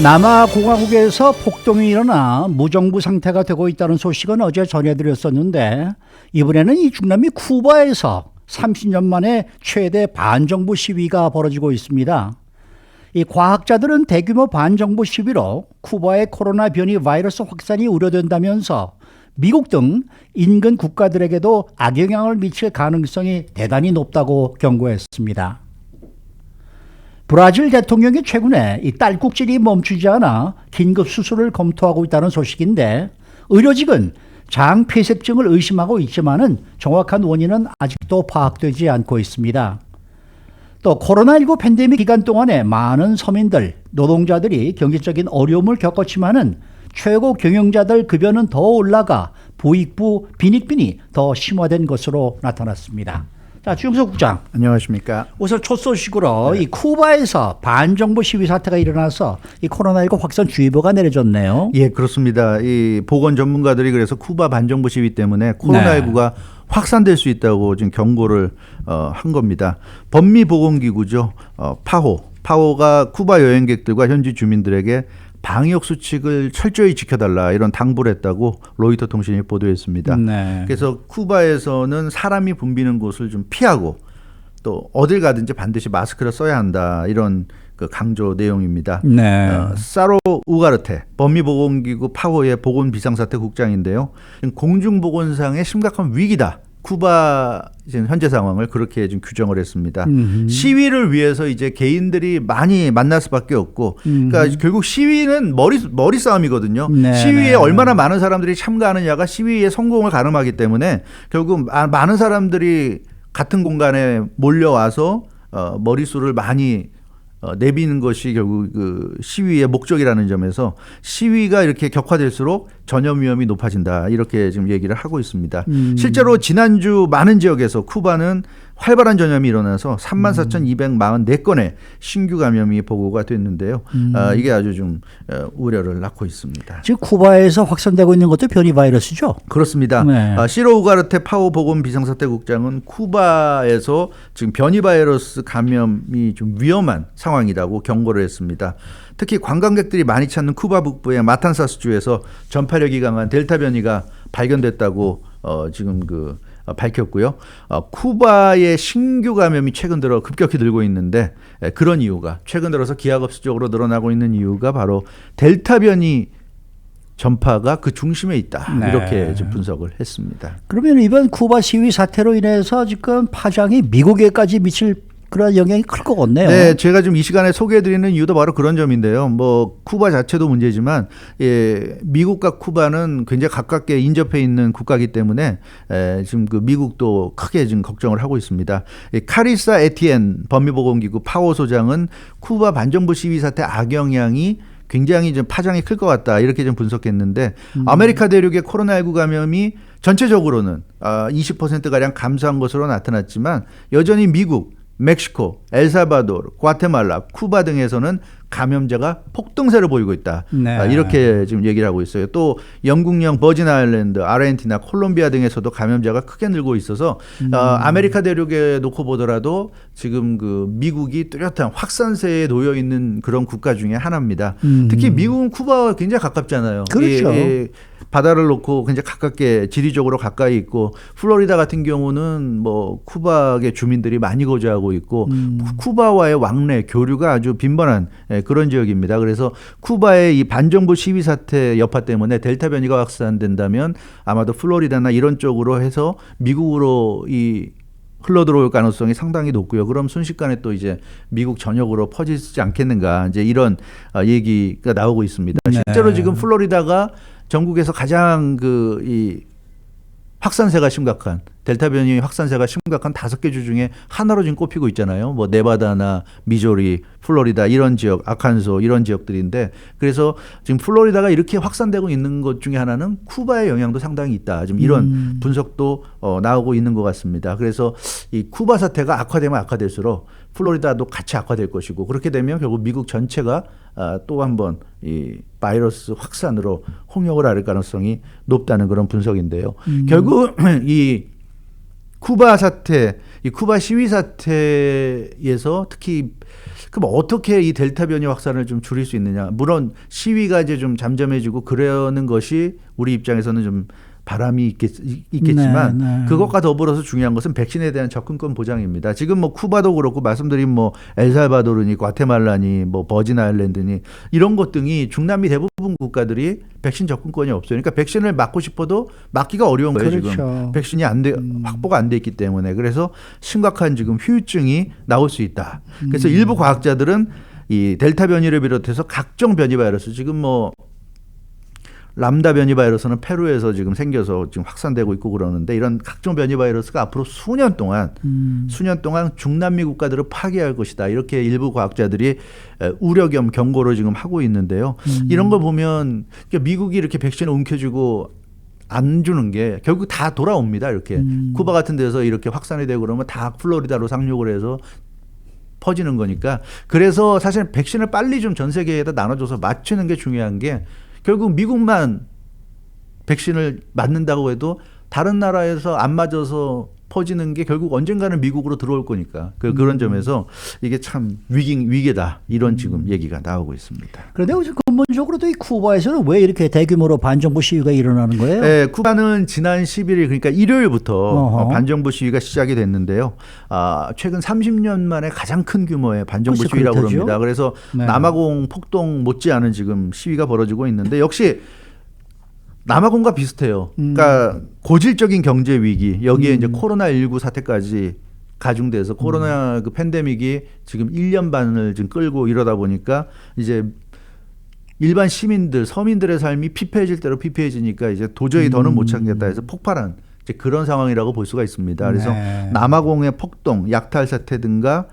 남아공화국에서 폭동이 일어나 무정부 상태가 되고 있다는 소식은 어제 전해드렸었는데, 이번에는 이 중남미 쿠바에서 30년 만에 최대 반정부 시위가 벌어지고 있습니다. 이 과학자들은 대규모 반정부 시위로 쿠바의 코로나 변이 바이러스 확산이 우려된다면서 미국 등 인근 국가들에게도 악영향을 미칠 가능성이 대단히 높다고 경고했습니다. 브라질 대통령이 최근에 이 딸꾹질이 멈추지 않아 긴급 수술을 검토하고 있다는 소식인데, 의료직은 장 폐쇄증을 의심하고 있지만은 정확한 원인은 아직도 파악되지 않고 있습니다. 또 코로나19 팬데믹 기간 동안에 많은 서민들, 노동자들이 경제적인 어려움을 겪었지만은 최고 경영자들 급여는 더 올라가 부익부 빈익빈이 더 심화된 것으로 나타났습니다. 자, 주영석 국장. 안녕하십니까. 우선 첫 소식으로 이 쿠바에서 반정부 시위 사태가 일어나서 이 코로나19 확산주의보가 내려졌네요. 예, 그렇습니다. 이 보건 전문가들이 그래서 쿠바 반정부 시위 때문에 코로나19가 확산될 수 있다고 지금 경고를 한 겁니다. 범미보건기구죠. 파호가 쿠바 여행객들과 현지 주민들에게 방역 수칙을 철저히 지켜달라 이런 당부를 했다고 로이터 통신이 보도했습니다. 네. 그래서 쿠바에서는 사람이 붐비는 곳을 좀 피하고 또 어딜 가든지 반드시 마스크를 써야 한다 이런 그 강조 내용입니다. 네. 사로 우가르테 범미보건기구 파호의 보건비상사태 국장인데요. 공중보건상의 심각한 위기다. 쿠바 지금 현재 상황을 그렇게 지금 규정을 했습니다. 시위를 위해서 이제 개인들이 많이 만날 수밖에 없고, 그러니까 결국 시위는 머리 싸움이거든요. 네, 시위에 네. 얼마나 많은 사람들이 참가하느냐가 시위의 성공을 가늠하기 때문에 결국 많은 사람들이 같은 공간에 몰려와서 머릿수를 많이 내비는 것이 결국 그 시위의 목적이라는 점에서 시위가 이렇게 격화될수록 전염 위험이 높아진다 이렇게 지금 얘기를 하고 있습니다. 실제로 지난주 많은 지역에서 쿠바는 활발한 전염이 일어나서 34,244건의 신규 감염이 보고가 됐는데요. 이게 아주 좀 우려를 낳고 있습니다. 지금 쿠바에서 확산되고 있는 것도 변이 바이러스죠? 그렇습니다. 네. 시로 우가르테 파오 보건 비상사태국장은 쿠바에서 지금 변이 바이러스 감염이 좀 위험한 상황이라고 경고를 했습니다. 특히 관광객들이 많이 찾는 쿠바 북부의 마탄사스주에서 전파력이 강한 델타 변이가 발견됐다고 지금 밝혔고요. 쿠바의 신규 감염이 최근 들어 급격히 늘고 있는데, 그런 이유가 최근 들어서 기하급수적으로 늘어나고 있는 이유가 바로 델타 변이 전파가 그 중심에 있다. 네. 이렇게 좀 분석을 했습니다. 그러면 이번 쿠바 시위 사태로 인해서 지금 파장이 미국에까지 미칠 그런 영향이 클 것 같네요. 네, 제가 좀 이 시간에 소개해드리는 이유도 바로 그런 점인데요. 뭐 쿠바 자체도 문제지만, 미국과 쿠바는 굉장히 가깝게 인접해 있는 국가이기 때문에 지금 그 미국도 크게 지금 걱정을 하고 있습니다. 카리사 에티엔 범미보건기구 파오 소장은 쿠바 반정부 시위 사태 악영향이 굉장히 좀 파장이 클 것 같다 이렇게 좀 분석했는데, 아메리카 대륙의 코로나19 감염이 전체적으로는 20%가량 감소한 것으로 나타났지만 여전히 미국, 멕시코, 엘살바도르, 과테말라, 쿠바 등에서는 감염자가 폭등세를 보이고 있다. 네. 이렇게 지금 얘기를 하고 있어요. 또 영국령 버진 아일랜드, 아르헨티나, 콜롬비아 등에서도 감염자가 크게 늘고 있어서 아메리카 대륙에 놓고 보더라도 지금 그 미국이 뚜렷한 확산세에 놓여 있는 그런 국가 중에 하나입니다. 특히 미국은 쿠바와 굉장히 가깝잖아요. 그렇죠. 바다를 놓고 굉장히 가깝게 지리적으로 가까이 있고, 플로리다 같은 경우는 뭐 쿠바의 주민들이 많이 거주하고 있고 쿠바와의 왕래 교류가 아주 빈번한 그런 지역입니다. 그래서 쿠바의 이 반정부 시위 사태 여파 때문에 델타 변이가 확산된다면 아마도 플로리다나 이런 쪽으로 해서 미국으로 흘러 들어올 가능성이 상당히 높고요. 그럼 순식간에 또 이제 미국 전역으로 퍼지지 않겠는가, 이제 이런 얘기가 나오고 있습니다. 실제로 지금 플로리다가 전국에서 가장 이 확산세가 심각한, 델타 변이 확산세가 심각한 5개 주 중에 하나로 지금 꼽히고 있잖아요. 뭐 네바다나 미조리, 플로리다 이런 지역, 아칸소 이런 지역들인데, 그래서 지금 플로리다가 이렇게 확산되고 있는 것 중에 하나는 쿠바의 영향도 상당히 있다. 지금 이런 분석도 나오고 있는 것 같습니다. 그래서 이 쿠바 사태가 악화되면 악화될수록 플로리다도 같이 악화될 것이고, 그렇게 되면 결국 미국 전체가 또 한번 이 바이러스 확산으로 홍역을 앓을 가능성이 높다는 그런 분석인데요. 결국 이 쿠바 사태 이 쿠바 시위 사태에서 특히 그럼 어떻게 이 델타 변이 확산을 좀 줄일 수 있느냐. 물론 시위가 이제 좀 잠잠해지고 그러는 것이 우리 입장에서는 좀 바람이 있겠지만 네, 네. 그것과 더불어서 중요한 것은 백신에 대한 접근권 보장입니다. 지금 뭐 쿠바도 그렇고 말씀드린 뭐 엘살바도르니 과테말라니 뭐 버진 아일랜드니 이런 것 등이 중남미 대부분 국가들이 백신 접근권이 없어요. 그러니까 백신을 맞고 싶어도 맞기가 어려운 거예요. 그렇죠. 지금 백신이 확보가 안 돼 있기 때문에. 그래서 심각한 지금 후유증이 나올 수 있다. 그래서 일부 과학자들은 이 델타 변이를 비롯해서 각종 변이 바이러스 지금 뭐 람다 변이 바이러스는 페루에서 지금 생겨서 지금 확산되고 있고 그러는데 이런 각종 변이 바이러스가 앞으로 수년 동안 중남미 국가들을 파괴할 것이다. 이렇게 일부 과학자들이 우려 겸 경고를 지금 하고 있는데요. 이런 걸 보면 미국이 이렇게 백신을 움켜쥐고 안 주는 게 결국 다 돌아옵니다. 이렇게 쿠바 같은 데서 이렇게 확산이 되고 그러면 다 플로리다로 상륙을 해서 퍼지는 거니까. 그래서 사실 백신을 빨리 좀 전 세계에다 나눠줘서 맞추는 게 중요한 게 결국 미국만 백신을 맞는다고 해도 다른 나라에서 안 맞아서 퍼지는 게 결국 언젠가는 미국으로 들어올 거니까 그런 점에서 이게 참 위기다 이런 지금 얘기가 나오고 있습니다. 그런데 근본적으로도 이 쿠바에서는 왜 이렇게 대규모로 반정부 시위가 일어나는 거예요? 네, 쿠바는 지난 11일 그러니까 일요일부터 반정부 시위가 시작이 됐는데요. 최근 30년 만에 가장 큰 규모의 반정부 시위라고 그렇다죠? 합니다. 그래서 네. 남아공 폭동 못지않은 지금 시위가 벌어지고 있는데 역시 남아공과 비슷해요. 그러니까 고질적인 경제 위기 여기에 이제 코로나19 사태까지 가중돼서 코로나 그 팬데믹이 지금 1년 반을 지금 끌고 이러다 보니까 이제 일반 시민들 서민들의 삶이 피폐해질 대로 피폐해지니까 이제 도저히 더는 못 참겠다 해서 폭발한 이제 그런 상황이라고 볼 수가 있습니다. 그래서 네. 남아공의 폭동, 약탈 사태 등과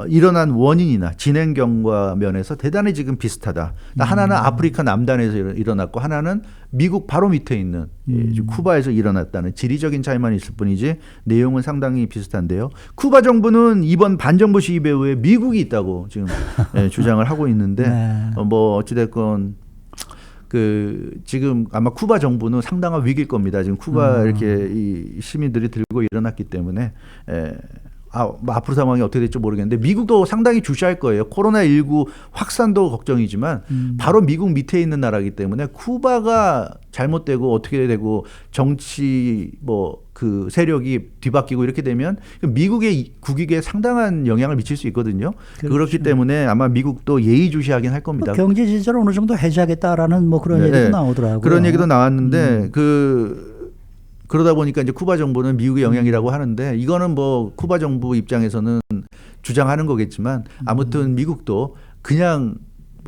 일어난 원인이나 진행경과 면에서 대단히 지금 비슷하다. 하나는 아프리카 남단에서 일어났고 하나는 미국 바로 밑에 있는 지금 쿠바에서 일어났다는 지리적인 차이만 있을 뿐이지 내용은 상당히 비슷한데요. 쿠바 정부는 이번 반정부 시위 배후에 미국이 있다고 지금 주장을 하고 있는데 네. 뭐 어찌됐건 지금 아마 쿠바 정부는 상당한 위기일 겁니다. 지금 쿠바 이렇게 이 시민들이 들고 일어났기 때문에 뭐 앞으로 상황이 어떻게 될지 모르겠는데 미국도 상당히 주시할 거예요. 코로나19 확산도 걱정이지만 바로 미국 밑에 있는 나라이기 때문에 쿠바가 잘못되고 어떻게 되고 정치 뭐 그 세력이 뒤바뀌고 이렇게 되면 미국의 국익에 상당한 영향을 미칠 수 있거든요. 그렇죠. 그렇기 때문에 아마 미국도 예의주시하긴 할 겁니다. 경제 제재를 어느 정도 해제하겠다라는 뭐 그런 얘기도 나오더라고요. 그런 얘기도 나왔는데 그러다 보니까 이제 쿠바 정부는 미국의 영향이라고 하는데 이거는 뭐 쿠바 정부 입장에서는 주장하는 거겠지만 아무튼 미국도 그냥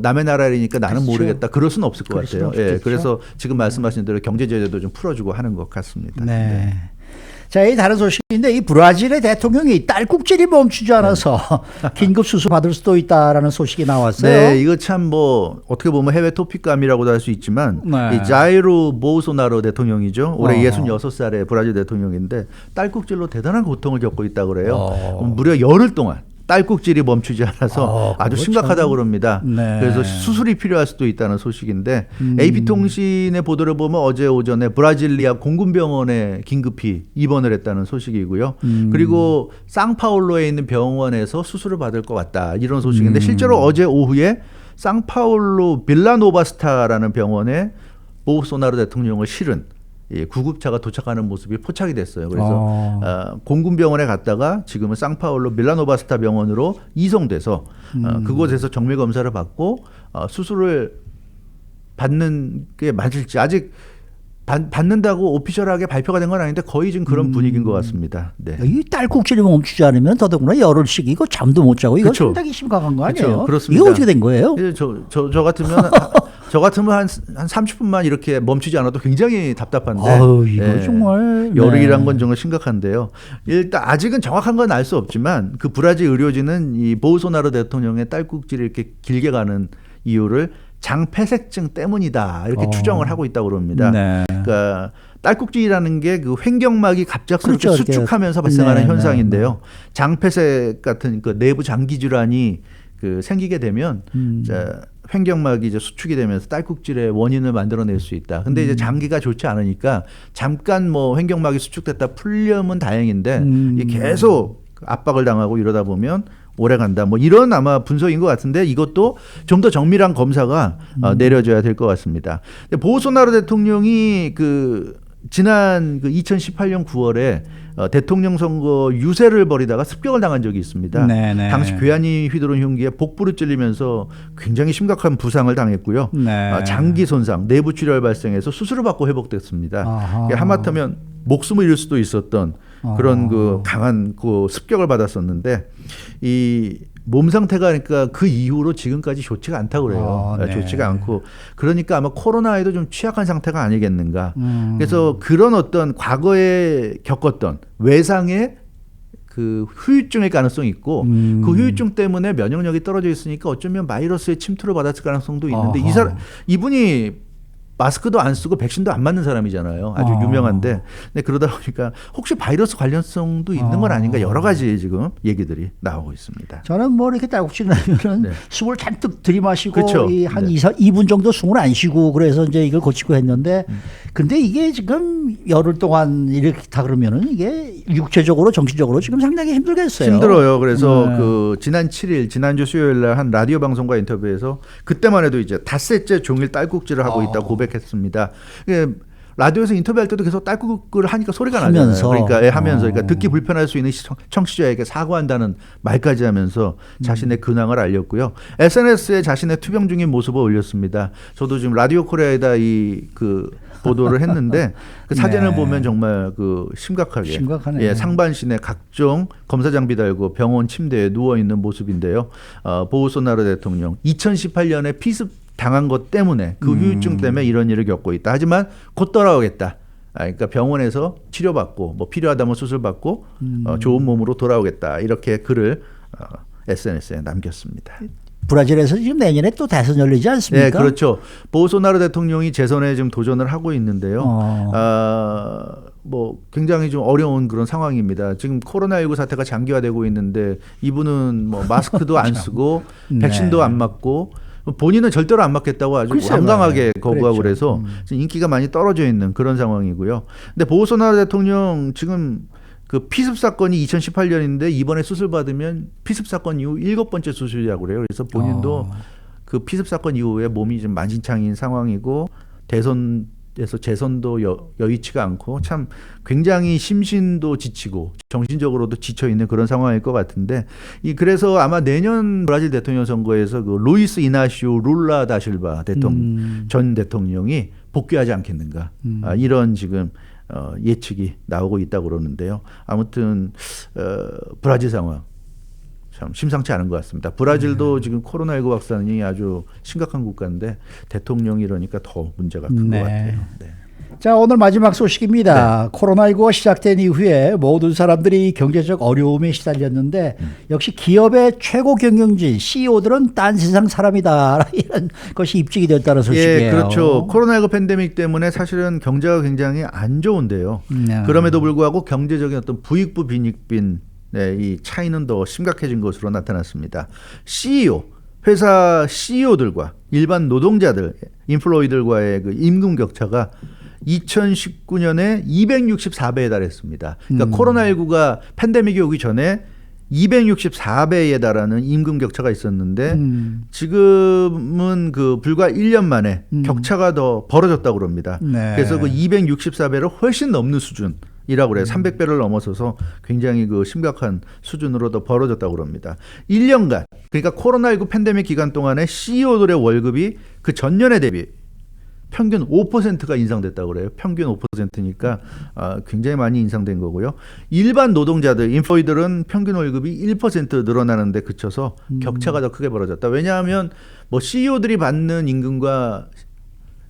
남의 나라이니까 나는 그렇죠. 모르겠다. 그럴 수는 없을 것 그럴 수는 같아요. 예, 없겠죠. 그래서 지금 말씀하신 대로 경제 제재도 좀 풀어주고 하는 것 같습니다. 네. 자, 이 다른 소식인데 이 브라질의 대통령이 딸꾹질이 멈추지 않아서 긴급 수술 받을 수도 있다라는 소식이 나왔어요. 네, 이거 참 뭐 어떻게 보면 해외 토픽감이라고도 할 수 있지만 네. 이 자이루 보우소나로 대통령이죠. 올해 어허. 66살의 브라질 대통령인데 딸꾹질로 대단한 고통을 겪고 있다고 그래요. 무려 열흘 동안 딸꾹질이 멈추지 않아서 아주 그거 심각하다고 참. 그럽니다. 네. 그래서 수술이 필요할 수도 있다는 소식인데 AP통신의 보도를 보면 어제 오전에 브라질리아 공군병원에 긴급히 입원을 했다는 소식이고요. 그리고 상파울로에 있는 병원에서 수술을 받을 것 같다 이런 소식인데 실제로 어제 오후에 상파울로 빌라노바스타라는 병원에 보우소나루 대통령을 실은 구급차가 도착하는 모습이 포착이 됐어요. 그래서 공군병원에 갔다가 지금은 상파울로 밀라노바스타 병원으로 이송돼서 그곳에서 정밀 검사를 받고 수술을 받는 게 맞을지 아직 받는다고 오피셜하게 발표가 된 건 아닌데 거의 지금 그런 분위기인 것 같습니다. 네. 이 딸꾹질이 멈추지 않으면 더더구나 열흘씩 이거 잠도 못 자고 이거 그쵸. 상당히 심각한 거 아니에요? 그쵸, 그렇습니다. 이거 어떻게 된 거예요? 저 같으면 저 같으면 한 30분만 이렇게 멈추지 않아도 굉장히 답답한데. 이거 정말 열흘이란 건 정말 심각한데요. 일단 아직은 정확한 건 알 수 없지만 그 브라질 의료진은 이 보우소나루 대통령의 딸꾹질이 이렇게 길게 가는 이유를 장폐색증 때문이다 이렇게 추정을 하고 있다고 그럽니다. 네. 그러니까 딸꾹질이라는 게 그 횡격막이 갑작스럽게 그렇죠. 수축하면서 발생하는 현상인데요. 장폐색 같은 그 내부 장기 질환이 그 생기게 되면 자, 횡격막이 이제 수축이 되면서 딸꾹질의 원인을 만들어낼 수 있다. 근데 이제 장기가 좋지 않으니까 잠깐 뭐 횡격막이 수축됐다 풀려면 다행인데 이게 계속 압박을 당하고 이러다 보면 오래 간다. 뭐 이런 아마 분석인 것 같은데 이것도 좀 더 정밀한 검사가 내려져야 될 것 같습니다. 보소나루 대통령이 그 지난 그 2018년 9월에 대통령 선거 유세를 벌이다가 습격을 당한 적이 있습니다. 네네. 당시 괴한이 휘두른 흉기에 복부를 찔리면서 굉장히 심각한 부상을 당했고요. 네. 장기 손상, 내부 출혈 발생해서 수술을 받고 회복됐습니다. 아하. 하마터면 목숨을 잃을 수도 있었던 그런 그 강한 그 습격을 받았었는데 이 몸 상태가 그러니까 그 이후로 지금까지 좋지가 않다고 그래요. 네. 좋지가 않고 그러니까 아마 코로나에도 좀 취약한 상태가 아니겠는가. 그래서 그런 어떤 과거에 겪었던 외상의 그 후유증일 가능성이 있고 그 후유증 때문에 면역력이 떨어져 있으니까 어쩌면 바이러스의 침투를 받았을 가능성도 있는데 이분이 마스크도 안 쓰고 백신도 안 맞는 사람이잖아요. 아주 유명한데. 근데 그러다 보니까 혹시 바이러스 관련성도 있는 건 아닌가 여러 가지 지금 얘기들이 나오고 있습니다. 저는 뭐 이렇게 딸꾹질 나면은 네. 숨을 잔뜩 들이마시고 그렇죠. 한 네. 2분 정도 숨을 안 쉬고 그래서 이제 이걸 고치고 했는데 근데 이게 지금 열흘 동안 이렇게 다 그러면은 이게 육체적으로 정신적으로 지금 상당히 힘들겠어요. 힘들어요. 그래서 네. 그 지난 7일 지난주 수요일 날 한 라디오 방송과 인터뷰에서 그때만 해도 이제 닷새째 종일 딸꾹질을 하고 있다 고백했습니다. 라디오에서 인터뷰할 때도 계속 딸꾹을 하니까 소리가 하면서. 나잖아요. 그러니까 하면서 그러니까 듣기 불편할 수 있는 청취자에게 사과한다는 말까지 하면서 자신의 근황을 알렸고요. SNS에 자신의 투병 중인 모습을 올렸습니다. 저도 지금 라디오 코리아에다 이 그 보도를 했는데 그 사진을 네. 보면 정말 그 심각하게 심각하네요. 상반신에 각종 검사 장비 달고 병원 침대에 누워 있는 모습인데요. 보우소나루 대통령 2018년에 피습 당한 것 때문에 그 후유증 때문에 이런 일을 겪고 있다. 하지만 곧 돌아오겠다. 그러니까 병원에서 치료받고 뭐 필요하다면 수술받고 좋은 몸으로 돌아오겠다. 이렇게 글을 SNS에 남겼습니다. 브라질에서 지금 내년에 또 대선 열리지 않습니까? 네, 그렇죠. 보소나루 대통령이 재선에 지금 도전을 하고 있는데요. 뭐 굉장히 좀 어려운 그런 상황입니다. 지금 코로나19 사태가 장기화되고 있는데 이분은 뭐 마스크도 안 쓰고 백신도 네. 안 맞고 본인은 절대로 안 맞겠다고 아주 글쎄요. 완강하게 거부하고 그랬죠. 그래서 지금 인기가 많이 떨어져 있는 그런 상황이고요. 근데 보소나루 대통령 지금 그 피습 사건이 2018년인데 이번에 수술 받으면 피습 사건 이후 7번째 수술이라고 그래요. 그래서 본인도 그 피습 사건 이후에 몸이 좀 만신창이인 상황이고 대선에서 재선도 여의치가 않고 참 굉장히 심신도 지치고 정신적으로도 지쳐 있는 그런 상황일 것 같은데 그래서 아마 내년 브라질 대통령 선거에서 그 루이스 이나시오 룰라 다실바 전 대통령이 복귀하지 않겠는가 이런 지금 예측이 나오고 있다고 그러는데요. 아무튼 브라질 상황 참 심상치 않은 것 같습니다. 브라질도 지금 코로나19 확산이 아주 심각한 국가인데 대통령이 이러니까 더 문제가 큰 것 같아요. 네. 자, 오늘 마지막 소식입니다. 코로나19가 시작된 이후에 모든 사람들이 경제적 어려움에 시달렸는데 역시 기업의 최고 경영진 CEO들은 딴 세상 사람이다. 이런 것이 입증이 됐다는 소식이에요. 예, 그렇죠. 코로나19 팬데믹 때문에 사실은 경제가 굉장히 안 좋은데요. 그럼에도 불구하고 경제적인 어떤 부익부 빈익빈 이 차이는 더 심각해진 것으로 나타났습니다. 회사 CEO들과 일반 노동자들, 인플로이들과의 그 임금 격차가 2019년에 264배에 달했습니다. 그러니까 코로나19가 팬데믹이 오기 전에 264배에 달하는 임금 격차가 있었는데 지금은 그 불과 1년 만에 격차가 더 벌어졌다고 그럽니다. 네. 그래서 그 264배를 훨씬 넘는 수준이라고 그래요. 300배를 넘어서서 굉장히 그 심각한 수준으로 더 벌어졌다고 그럽니다. 1년간 그러니까 코로나19 팬데믹 기간 동안에 CEO들의 월급이 그 전년에 대비 평균 5%가 인상됐다고 그래요. 평균 5%니까 굉장히 많이 인상된 거고요. 일반 노동자들, 인플로이들은 평균 월급이 1% 늘어나는데 그쳐서 격차가 더 크게 벌어졌다. 왜냐하면 뭐 CEO들이 받는 임금과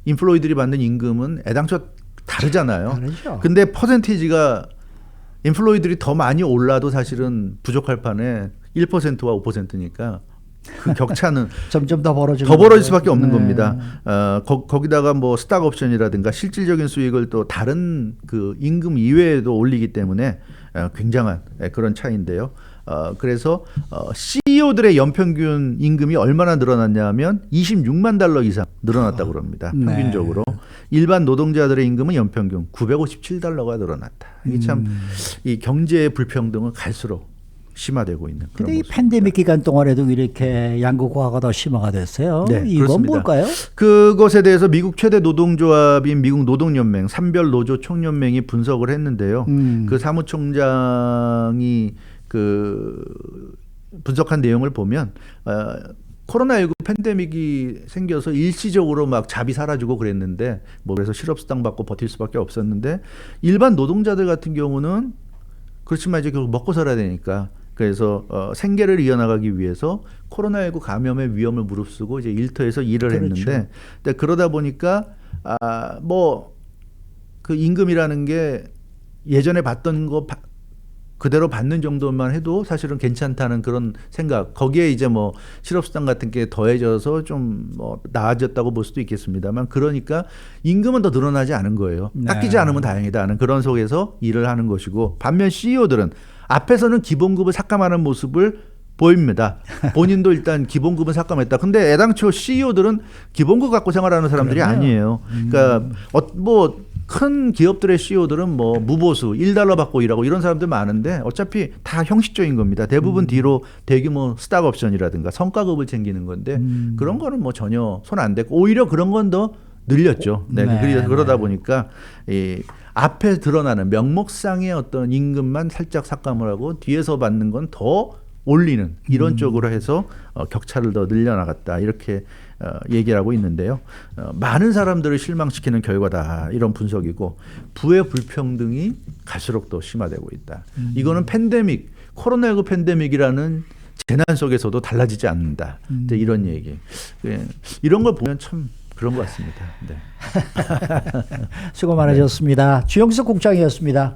인플로이들이 받는 임금은 애당초 다르잖아요. 다르죠. 근데 퍼센티지가 인플로이들이 더 많이 올라도 사실은 부족할 판에 1%와 5%니까 그 격차는 점점 더 벌어질 수밖에 없는 겁니다. 거기다가 뭐 스탁 옵션이라든가 실질적인 수익을 또 다른 그 임금 이외에도 올리기 때문에 굉장한 그런 차이인데요. 그래서 CEO들의 연평균 임금이 얼마나 늘어났냐면 26만 달러 이상 늘어났다고 그럽니다. 네. 평균적으로. 일반 노동자들의 임금은 연평균 957달러가 늘어났다. 이게 참 이 경제의 불평등은 갈수록 심화되고 있는 그런 근데 이 모습입니다. 팬데믹 기간 동안에도 이렇게 양극화가 더 심화가 됐어요. 네, 이건 그렇습니다. 뭘까요? 그것에 대해서 미국 최대 노동조합인 미국 노동연맹 산별노조 총연맹이 분석을 했는데요. 그 사무총장이 그 분석한 내용을 보면 코로나19 팬데믹이 생겨서 일시적으로 막 잡이 사라지고 그랬는데 뭐 그래서 실업수당 받고 버틸 수밖에 없었는데 일반 노동자들 같은 경우는 그렇지만 이제 결국 먹고 살아야 되니까 그래서 생계를 이어나가기 위해서 코로나19 감염의 위험을 무릅쓰고 이제 일터에서 일을 그렇죠. 했는데 근데 그러다 보니까 뭐 그 임금이라는 게 예전에 받던 거 그대로 받는 정도만 해도 사실은 괜찮다는 그런 생각. 거기에 이제 뭐 실업수당 같은 게 더해져서 좀 뭐 나아졌다고 볼 수도 있겠습니다만 그러니까 임금은 더 늘어나지 않은 거예요. 네. 깎이지 않으면 다행이다 하는 그런 속에서 일을 하는 것이고 반면 CEO들은 앞에서는 기본급을 삭감하는 모습을 보입니다. 본인도 일단 기본급은 삭감했다. 근데 애당초 CEO들은 기본급 갖고 생활하는 사람들이 그러네요. 아니에요. 그러니까 뭐 큰 기업들의 CEO들은 뭐 무보수 1달러 받고 일하고 이런 사람들 많은데 어차피 다 형식적인 겁니다. 대부분 뒤로 대규모 스탁옵션이라든가 성과급을 챙기는 건데 그런 거는 뭐 전혀 손 안 댔고 오히려 그런 건 더 늘렸죠. 네. 네, 그러다 네. 보니까 이 앞에 드러나는 명목상의 어떤 임금만 살짝 삭감을 하고 뒤에서 받는 건 더 올리는 이런 쪽으로 해서 격차를 더 늘려나갔다 이렇게 얘기를 하고 있는데요. 많은 사람들을 실망시키는 결과다 이런 분석이고 부의 불평등이 갈수록 더 심화되고 있다. 이거는 팬데믹 코로나19 팬데믹이라는 재난 속에서도 달라지지 않는다. 이제 이런 얘기. 예, 이런 걸 보면 참 그런 것 같습니다. 네. 수고 많으셨습니다. 주영석 국장이었습니다.